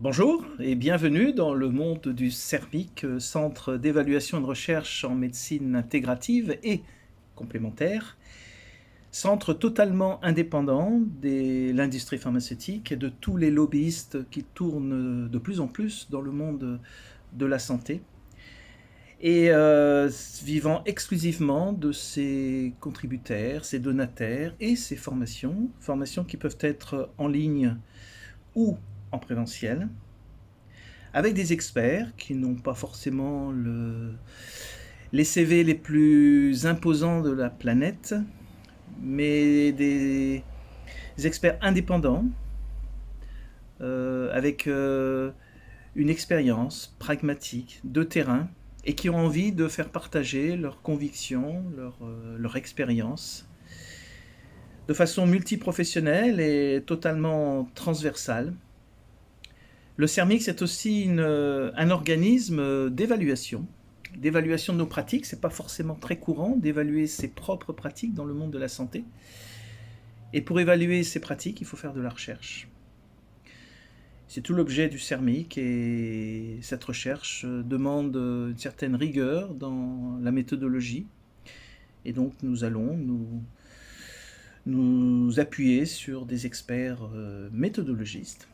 Bonjour et bienvenue dans le monde du CERMIC, Centre d'évaluation et de recherche en médecine intégrative et complémentaire, centre totalement indépendant de l'industrie pharmaceutique et de tous les lobbyistes qui tournent de plus en plus dans le monde de la santé et vivant exclusivement de ses contributaires, ses donataires et ses formations qui peuvent être en ligne ou en présentiel, avec des experts qui n'ont pas forcément les CV les plus imposants de la planète, mais des experts indépendants, avec une expérience pragmatique, de terrain, et qui ont envie de faire partager leurs convictions, leur expérience, de façon multiprofessionnelle et totalement transversale. Le CERMIC, c'est aussi un organisme d'évaluation de nos pratiques. C'est pas forcément très courant d'évaluer ses propres pratiques dans le monde de la santé. Et pour évaluer ces pratiques, il faut faire de la recherche. C'est tout l'objet du CERMIC et cette recherche demande une certaine rigueur dans la méthodologie. Et donc nous allons nous appuyer sur des experts méthodologistes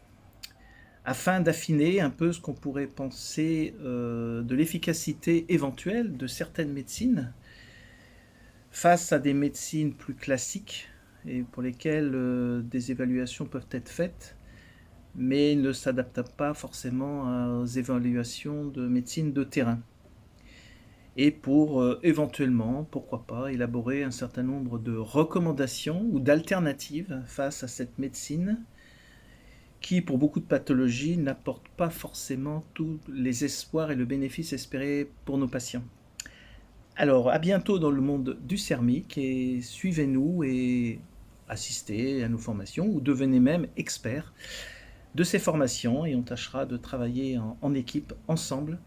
afin d'affiner un peu ce qu'on pourrait penser de l'efficacité éventuelle de certaines médecines face à des médecines plus classiques et pour lesquelles des évaluations peuvent être faites, mais ne s'adaptent pas forcément aux évaluations de médecine de terrain. Et pour éventuellement, pourquoi pas, élaborer un certain nombre de recommandations ou d'alternatives face à cette médecine qui, pour beaucoup de pathologies, n'apporte pas forcément tous les espoirs et le bénéfice espéré pour nos patients. Alors, à bientôt dans le monde du CERMIC et suivez-nous et assistez à nos formations ou devenez même expert de ces formations et on tâchera de travailler en équipe ensemble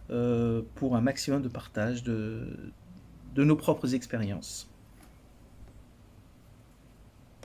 pour un maximum de partage de nos propres expériences.